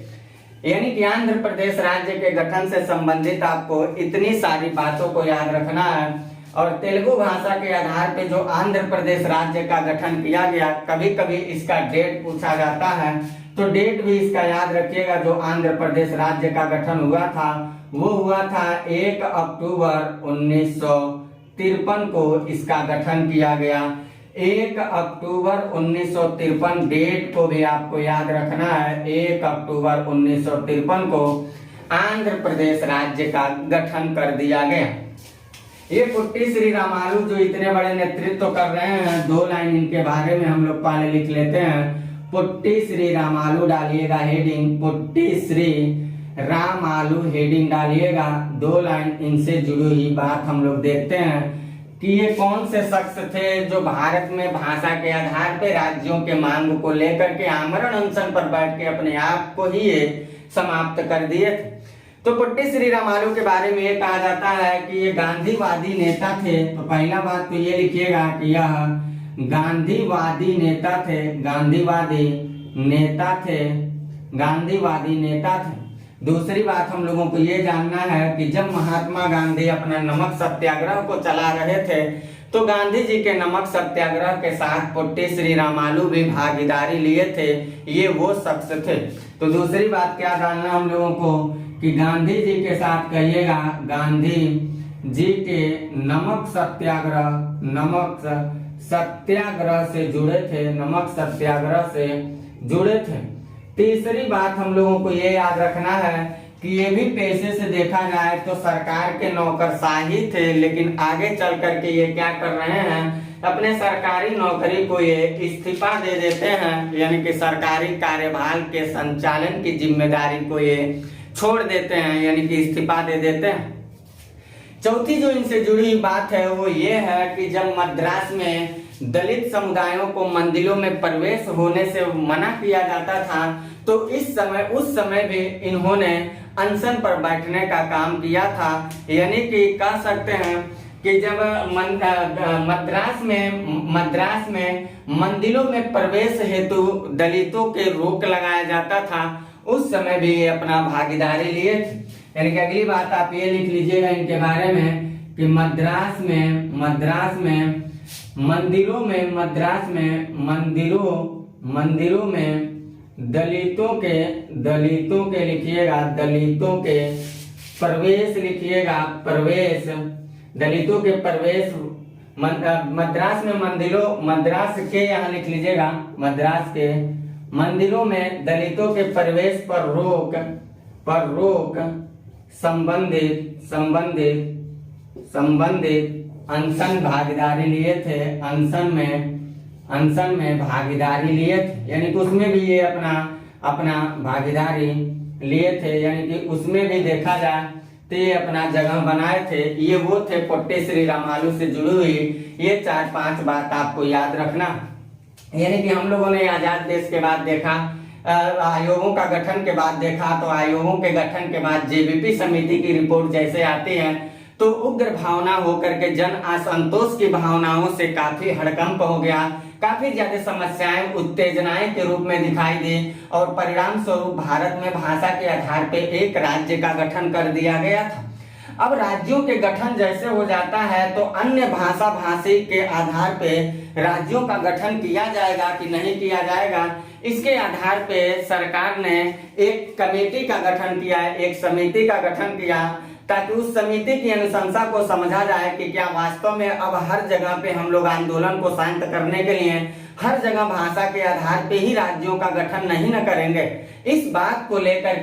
यानी कि आंध्र प्रदेश राज्य के गठन से संबंधित आपको इतनी सारी बातों को याद रखना है। और तेलुगु भाषा के आधार पे जो आंध्र प्रदेश राज्य का गठन किया गया, कभी कभी इसका डेट पूछा जाता है तो डेट भी इसका याद रखिएगा। जो आंध्र प्रदेश राज्य का गठन हुआ था वो हुआ था 1 अक्टूबर 1953 को इसका गठन किया गया। 1 अक्टूबर 1953 डेट को भी आपको याद रखना है। 1 अक्टूबर 1953 को आंध्र प्रदेश राज्य का गठन कर दिया गया। ये पुट्टी श्री रामालू जो इतने बड़े नेतृत्व कर रहे हैं, 2 लाइन इनके बारे में हम लोग पहले लिख लेते हैं। पुट्टी श्री रामालू डालिएगा हेडिंग, पुट्टी श्री रामालू हेडिंग डालिएगा। 2 लाइन इनसे जुड़ी हुई बात हम लोग देखते हैं कि ये कौन से शख्स थे जो भारत में भाषा के आधार पर राज्यों के मांग को लेकर के आमरण अनशन पर बैठ के अपने आप को ही ये समाप्त कर दिए थे। तो पुट्टी श्री रामालू के बारे में ये कहा जाता है कि ये गांधीवादी नेता थे। तो पहला बात तो ये लिखिएगा कि यह गांधीवादी नेता थे। दूसरी बात हम लोगों को ये जानना है कि जब महात्मा गांधी अपना नमक सत्याग्रह को चला रहे थे तो गांधी जी के नमक सत्याग्रह के साथ पुट्टी श्री रामालू भी भागीदारी लिए थे। ये वो शख्स थे। तो दूसरी बात क्या जानना हम लोगों को कि गांधी जी के साथ कहिएगा, गांधी जी के नमक सत्याग्रह से जुड़े थे। तीसरी बात हम लोगों को ये याद रखना है कि ये भी पेशे से देखा जाए तो सरकार के नौकरशाही थे, लेकिन आगे चल करके ये क्या कर रहे हैं, अपने सरकारी नौकरी को ये इस्तीफा दे देते हैं। यानी कि सरकारी कार्यभार के संचालन की जिम्मेदारी को ये छोड़ देते हैं, यानी कि इस्तीफा दे देते हैं। चौथी जो इनसे जुड़ी बात है वो ये है कि जब मद्रास में दलित समुदायों को मंदिरों में प्रवेश होने से मना किया जाता था तो उस समय भी इन्होंने अनशन पर बैठने का काम किया था। यानी कि कह सकते हैं कि जब मद्रास में मंदिरों में प्रवेश हेतु दलितों के रोक लगाया जाता था, उस समय भी ये अपना भागीदारी लिए थे। यानी कि अगली बात आप ये लिख लीजिएगा इनके बारे में कि मद्रास में मंदिरों में दलितों के लिखिएगा, दलितों के प्रवेश लिखिएगा, प्रवेश, दलितों के प्रवेश मद्रास में मद्रास के यहाँ लिख लीजिएगा, मद्रास के मंदिरों में दलितों के प्रवेश पर रोक संबंधित संबंधित संबंधित अनशन भागीदारी लिए थे, अनशन में भागीदारी लिए थे, यानी कि उसमें भी ये अपना भागीदारी लिए थे, यानी कि उसमें भी देखा जाए तो ये अपना जगह बनाए थे। ये वो थे पोट्टे श्री रामालू से जुड़ी हुई ये 4-5 बात आपको याद रखना। यानी कि हम लोगों ने आजाद देश के बाद देखा, आयोगों का गठन के बाद देखा, तो आयोगों के गठन के बाद जेबीपी समिति की रिपोर्ट जैसे आती है तो उग्र भावना होकर के जन असंतोष की भावनाओं से काफी हड़कंप हो गया, काफी ज्यादा समस्याएं उत्तेजनाएं के रूप में दिखाई दी और परिणाम स्वरूप भारत में भाषा के आधार पे एक राज्य का गठन कर दिया गया था। अब राज्यों के गठन जैसे हो जाता है तो अन्य भाषा भाषी के आधार पे राज्यों का गठन किया जाएगा कि नहीं किया जाएगा, इसके आधार पे सरकार ने एक कमेटी का गठन किया है, एक समिति का गठन किया, ताकि उस समिति की अनुशंसा को समझा जाए कि क्या वास्तव में अब हर जगह पे हम लोग आंदोलन को शांत करने के लिए हर जगह भाषा के आधार पे ही राज्यों का गठन नहीं न करेंगे। इस बात को लेकर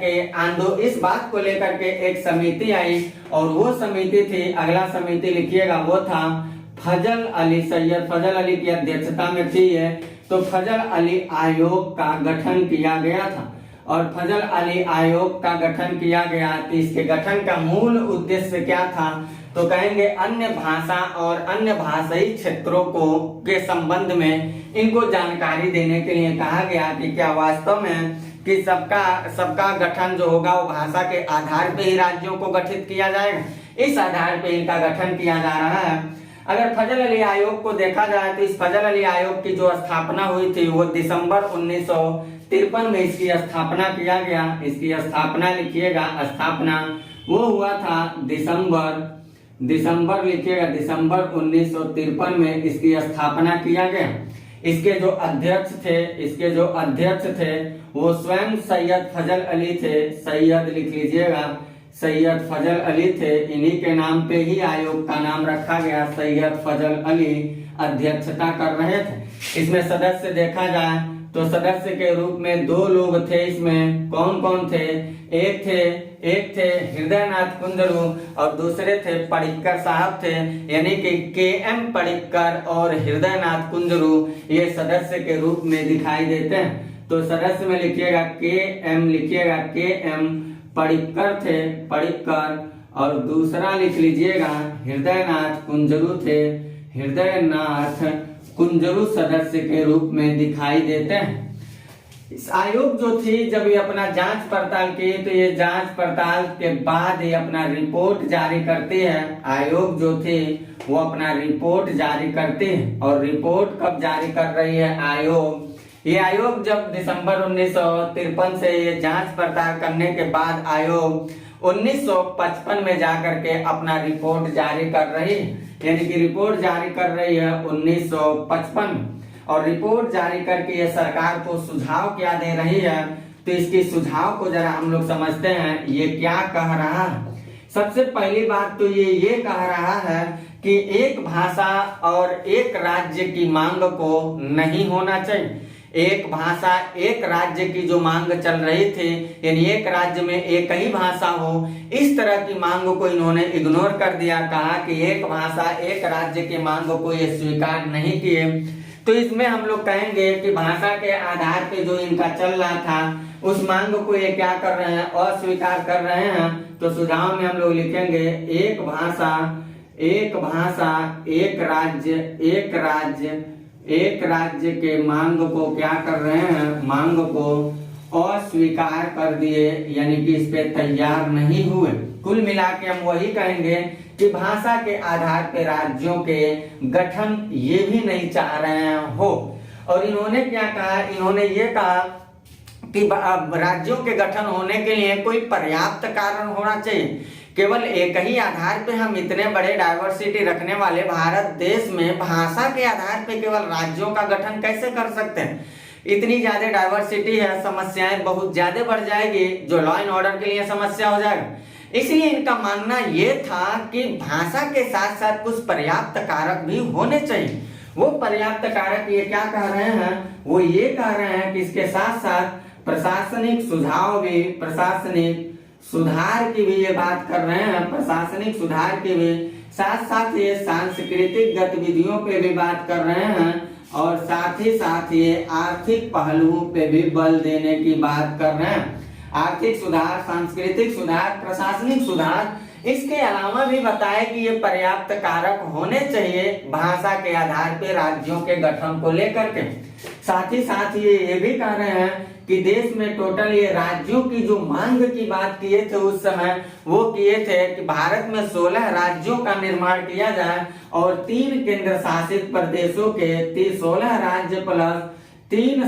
के एक समिति आई और वो समिति थी, अगला समिति लिखिएगा, वो था फजल अली, सैयद फजल अली की अध्यक्षता में थी है। तो फजल अली आयोग का गठन किया गया था और फजल अली आयोग का गठन किया गया। तो इसके गठन का मूल उद्देश्य क्या था, तो कहेंगे अन्य भाषा और अन्य भाषाई क्षेत्रों को के संबंध में इनको जानकारी देने के लिए कहा गया कि क्या वास्तव में कि सबका गठन जो होगा वो भाषा के आधार पे ही राज्यों को गठित किया जाएगा, इस आधार पे इनका गठन किया जा रहा है। अगर फजल अली आयोग को देखा जाए तो इस फजल अली आयोग की जो स्थापना हुई थी वो दिसंबर 1953 में इसकी स्थापना किया गया। इसकी स्थापना लिखिएगा, स्थापना वो हुआ था दिसंबर लिखिएगा, दिसंबर 1953 में इसकी स्थापना किया गया। इसके जो अध्यक्ष थे वो स्वयं सैयद फजल अली थे, सैयद लिख लीजिएगा, सैयद फजल अली थे। इन्हीं के नाम पे ही आयोग का नाम रखा गया, सैयद फजल अली अध्यक्षता कर रहे थे। इसमें सदस्य देखा जाए तो सदस्य के रूप में 2 लोग थे। इसमें कौन कौन थे, एक थे हृदयनाथ कुंजरू और दूसरे थे पडिक्कर साहब थे, यानी कि के.एम. पडिक्कर और हृदयनाथ कुंजरू ये सदस्य के रूप में दिखाई देते हैं। तो सदस्य में लिखिएगा के.एम. पडिक्कर थे, पडिक्कर, और दूसरा लिख लीजिएगा हृदयनाथ कुंजरू थे, हृदयनाथ कुंजरू सदस्य के रूप में दिखाई देते हैं। इस आयोग जो थी जब ये अपना जांच पड़ताल की तो ये जांच पड़ताल के बाद ये अपना रिपोर्ट जारी करती है। आयोग जो थी वो अपना रिपोर्ट जारी करती है और रिपोर्ट कब जारी कर रही है आयोग, ये आयोग जब दिसंबर 1953 से ये जांच पड़ताल करने के बाद आयोग 1955 में जाकर के अपना रिपोर्ट जारी कर रही है, यानी कि रिपोर्ट जारी कर रही है 1955। और रिपोर्ट जारी करके ये सरकार को सुझाव क्या दे रही है, तो इसकी सुझाव को जरा हम लोग समझते हैं ये क्या कह रहा है। सबसे पहली बात तो ये कह रहा है कि एक भाषा और एक राज्य की मांग को नहीं होना चाहिए। एक भाषा एक राज्य की जो मांग चल रही थी, यानी एक राज्य में एक ही भाषा हो, इस तरह की मांग को इन्होंने इग्नोर कर दिया। कहा कि एक भाषा एक राज्य की मांग को ये स्वीकार नहीं किए। तो इसमें हम लोग कहेंगे कि भाषा के आधार पे जो इनका चल रहा था उस मांग को ये क्या कर रहे हैं, अस्वीकार कर रहे हैं। तो सुझाव में हम लोग लिखेंगे एक भाषा एक राज्य के मांग को क्या कर रहे हैं, मांग को अस्वीकार कर दिए, यानी कि इस पे तैयार नहीं हुए। कुल मिला के हम वही कहेंगे कि भाषा के आधार पे राज्यों के गठन ये भी नहीं चाह रहे हो। और इन्होंने क्या कहा, इन्होंने ये कहा कि राज्यों के गठन होने के लिए कोई पर्याप्त कारण होना चाहिए। केवल एक ही आधार पे हम इतने बड़े डाइवर्सिटी रखने वाले भारत देश में भाषा के आधार पे केवल राज्यों का गठन कैसे कर सकते हैं। इतनी ज्यादा डाइवर्सिटी है, समस्याएं बहुत ज्यादा बढ़ जाएगी, जो लॉ एंड ऑर्डर के लिए समस्या हो जाएगा। इसलिए इनका मानना ये था कि भाषा के साथ साथ कुछ पर्याप्त कारक भी होने चाहिए। वो पर्याप्त कारक ये क्या कह रहे हैं, वो ये कह रहे हैं कि इसके साथ साथ प्रशासनिक सुझाव भी, प्रशासनिक सुधार की भी ये बात कर रहे हैं, प्रशासनिक सुधार की भी, साथ साथ ये सांस्कृतिक गतिविधियों पे भी बात कर रहे हैं और साथ ही साथ ये आर्थिक पहलुओं पे भी बल देने की बात कर रहे हैं। आर्थिक सुधार, सांस्कृतिक सुधार, प्रशासनिक सुधार, इसके अलावा भी बताए कि ये पर्याप्त कारक होने चाहिए भाषा के आधार पे राज्यों के गठन को लेकर के। साथ ही साथ ये भी कह रहे हैं कि देश में टोटल ये राज्यों की जो मांग की बात किए थे उस समय, वो किए थे कि भारत में 16 राज्यों का निर्माण किया जाए और 3 केंद्र शासित प्रदेशों के 16 राज्य प्लस 3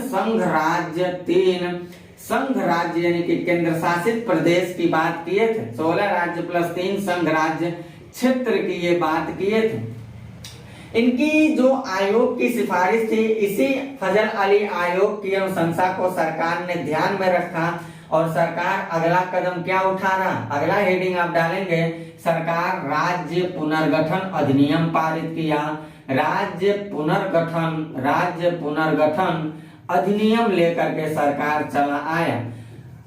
संघ राज्य यानी कि केंद्र शासित प्रदेश की बात किए थे। 16 राज्य प्लस 3 संघ राज्य क्षेत्र की ये बात किए थे। इनकी जो आयोग की सिफारिश थी, इसी फजल अली आयोग की अनुशंसा को सरकार ने ध्यान में रखा और सरकार अगला कदम क्या उठा रहा, अगला हेडिंग आप डालेंगे, सरकार राज्य पुनर्गठन अधिनियम पारित किया। राज्य पुनर्गठन अधिनियम लेकर के सरकार चला आया।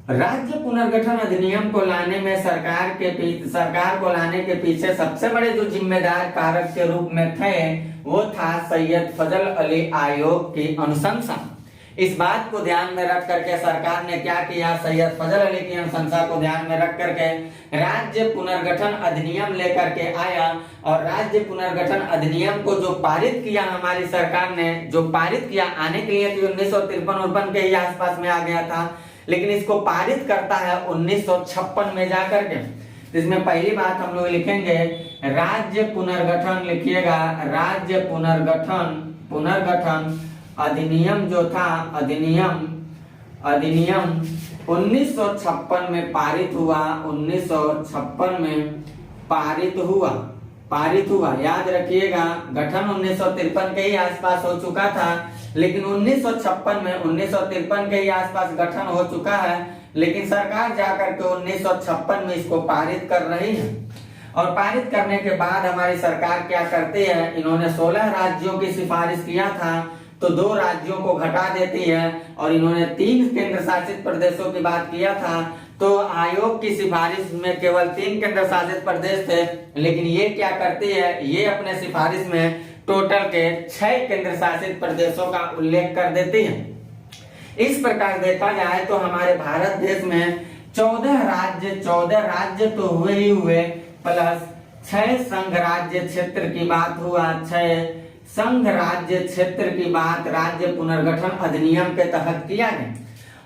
राज्य पुनर्गठन अधिनियम को लाने में सरकार को लाने के पीछे सबसे बड़े जो जिम्मेदार कारक के रूप में थे वो था सैयद फजल अली आयोग की अनुशंसा। इस बात को ध्यान में रख करके सरकार ने क्या किया, सैयद फजल अली की अनुशंसा को ध्यान में रख करके राज्य पुनर्गठन अधिनियम लेकर के आया और राज्य पुनर्गठन अधिनियम को जो पारित किया हमारी सरकार ने, जो पारित किया, आने के लिए तो 1953 के ही आसपास में आ गया था, लेकिन इसको पारित करता है 1956 में जाकर के। इसमें पहली बात हम लोग लिखेंगे राज्य पुनर्गठन, लिखिएगा राज्य पुनर्गठन अधिनियम जो था, अधिनियम 1956 में पारित हुआ, 1956 में पारित हुआ। याद रखिएगा गठन 1953 के ही आसपास हो चुका था, लेकिन 1953 के ही आसपास गठन हो चुका है, लेकिन सरकार जाकर के 1956 में इसको पारित कर रही है। और पारित करने के बाद हमारी सरकार क्या करती है, इन्होंने 16 राज्यों की सिफारिश किया था तो 2 राज्यों को घटा देती है और इन्होंने 3 केंद्र शासित प्रदेशों की बात किया था। तो आयोग की सिफारिश में केवल 3 केंद्र शासित प्रदेश थे, लेकिन ये क्या करती है, ये अपने सिफारिश में टोटल के 6 केंद्र शासित प्रदेशों का उल्लेख कर देती है। इस प्रकार देखा जाए तो हमारे भारत देश में 14 राज्य तो हुए ही हुए, प्लस 6 संघ राज्य क्षेत्र की बात हुआ, 6 संघ राज्य क्षेत्र की बात राज्य पुनर्गठन अधिनियम के तहत किया गया।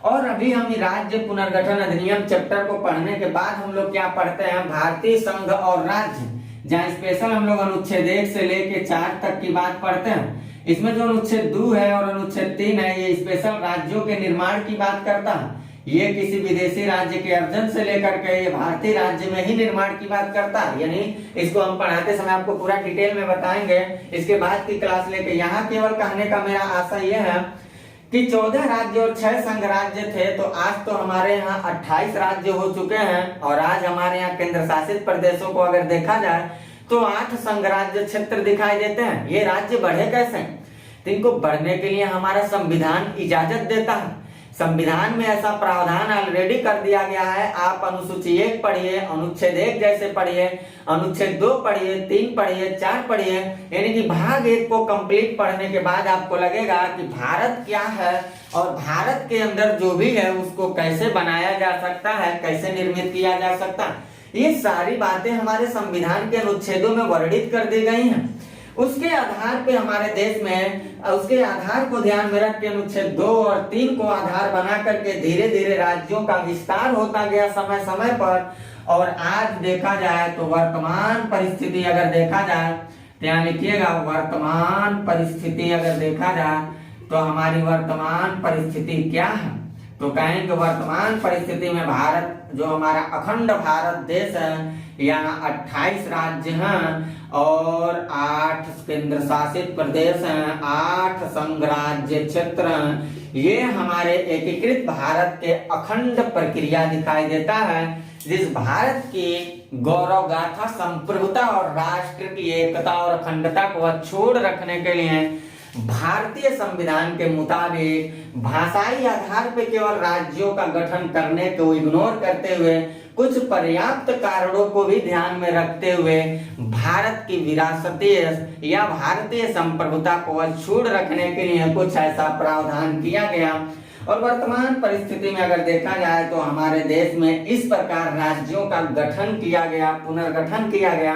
और अभी हम राज्य पुनर्गठन अधिनियम चैप्टर को पढ़ने के बाद हम लोग क्या पढ़ते हैं, भारतीय संघ और राज्य, जहाँ स्पेशल हम लोग अनुच्छेद 1 से लेके 4 तक की बात पढ़ते हैं। इसमें जो अनुच्छेद 2 है और अनुच्छेद 3 है, ये स्पेशल राज्यों के निर्माण की बात करता है। ये किसी विदेशी राज्य के अर्जन से लेकर के ये भारतीय राज्य में ही निर्माण की बात करता है। यानी इसको हम पढ़ाते समय आपको पूरा डिटेल में बताएंगे इसके बाद की क्लास लेके। यहाँ केवल कहने का मेरा आशा ये है कि 14 राज्य और 6 संघ राज्य थे, तो आज तो हमारे यहाँ 28 राज्य हो चुके हैं और आज हमारे यहाँ केंद्र शासित प्रदेशों को अगर देखा जाए तो 8 संघ राज्य क्षेत्र दिखाई देते हैं। ये राज्य बढ़े कैसे, तो इनको बढ़ने के लिए हमारा संविधान इजाजत देता है। संविधान में ऐसा प्रावधान ऑलरेडी कर दिया गया है। आप अनुसूची 1 पढ़िए, अनुच्छेद 1 जैसे पढ़िए, अनुच्छेद 2 पढ़िए, 3 पढ़िए, 4 पढ़िए, यानी कि भाग 1 को कंप्लीट पढ़ने के बाद आपको लगेगा कि भारत क्या है और भारत के अंदर जो भी है उसको कैसे बनाया जा सकता है, कैसे निर्मित किया जा सकता है। ये सारी बातें हमारे संविधान के अनुच्छेदों में वर्णित कर दी गई हैं। उसके आधार पे हमारे देश में, उसके आधार को ध्यान में रख के अनुच्छेद 2 और 3 को आधार बना करके धीरे धीरे राज्यों का विस्तार होता गया समय समय पर। और आज देखा जाए तो वर्तमान परिस्थिति अगर देखा जाए, यहाँ लिखिएगा वर्तमान परिस्थिति अगर देखा जाए तो हमारी वर्तमान परिस्थिति क्या है, तो कहेंगे वर्तमान परिस्थिति में भारत, जो हमारा अखंड भारत देश है, यहाँ 28 राज्य हैं और 8 केंद्र शासित प्रदेश हैं, 8 संघ राज्य क्षेत्र हैं। ये हमारे एकीकृत भारत के अखंड प्रक्रिया दिखाई देता है, जिस भारत की गौरव गाथा, संप्रभुता और राष्ट्र की एकता और अखंडता को अछूट रखने के लिए भारतीय संविधान के मुताबिक भाषाई आधार पर केवल राज्यों का गठन करने को इग्नोर करते हुए कुछ पर्याप्त कारणों को भी ध्यान में रखते हुए भारत की विरासतीय या भारतीय संप्रभुता को अक्षुण्ण रखने के लिए कुछ ऐसा प्रावधान किया गया। और वर्तमान परिस्थिति में अगर देखा जाए तो हमारे देश में इस प्रकार राज्यों का गठन किया गया, पुनर्गठन किया गया।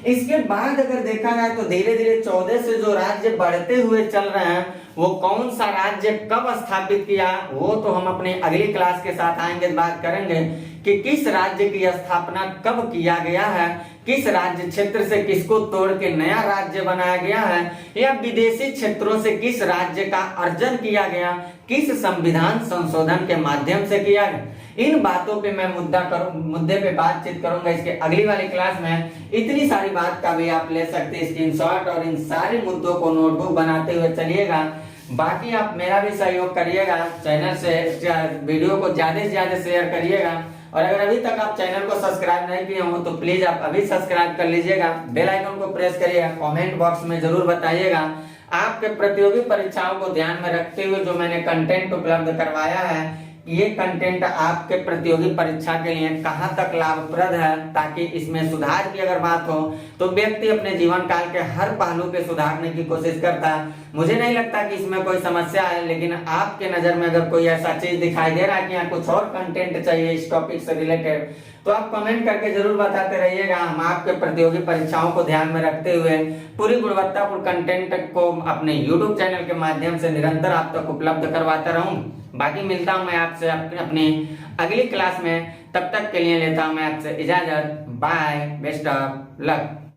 इसके बाद अगर देखा जाए तो धीरे धीरे 14 से जो राज्य बढ़ते हुए चल रहे हैं, वो कौन सा राज्य कब स्थापित किया, वो तो हम अपने अगली क्लास के साथ आएंगे, बात करेंगे कि किस राज्य की स्थापना कब किया गया है, किस राज्य क्षेत्र से किसको तोड़ के नया राज्य बनाया गया है, या विदेशी क्षेत्रों से किस राज्य का अर्जन किया गया, किस संविधान संशोधन के माध्यम से किया गया। इन बातों पे मैं मुद्दे पे बातचीत करूंगा इसके अगली वाली क्लास में। इतनी सारी बात का भी आप ले सकते हैं स्क्रीनशॉट और इन सारे मुद्दों को नोटबुक बनाते हुए चलिएगा। बाकी आप मेरा भी सहयोग करिएगा, चैनल से वीडियो को ज्यादा से ज्यादा शेयर करिएगा। और अगर अभी तक आप चैनल को सब्सक्राइब नहीं किए हो तो प्लीज आप अभी सब्सक्राइब कर लीजिएगा, बेल आइकन को प्रेस करिएगा, कमेंट बॉक्स में जरूर बताइएगा आपके प्रतियोगी परीक्षाओं को ध्यान में रखते हुए जो मैंने कंटेंट उपलब्ध करवाया है, ये कंटेंट आपके प्रतियोगी परीक्षा के लिए कहां तक लाभप्रद है, ताकि इसमें सुधार की अगर बात हो तो व्यक्ति अपने जीवन काल के हर पहलू पे सुधारने की कोशिश करता है। मुझे नहीं लगता कि इसमें कोई समस्या है, लेकिन आपके नजर में अगर कोई ऐसा चीज दिखाई दे रहा है कि यहाँ कुछ और कंटेंट चाहिए इस टॉपिक से रिलेटेड, तो आप कमेंट करके जरूर बताते रहिएगा। हम आपके प्रतियोगी परीक्षाओं को ध्यान में रखते हुए पूरी गुणवत्तापूर्ण कंटेंट को अपने YouTube चैनल के माध्यम से निरंतर आप तक उपलब्ध करवाता रहूं। बाकी मिलता हूं मैं आपसे अपनी अगली क्लास में, तब तक के लिए लेता हूं मैं आपसे इजाजत। Bye, best of luck.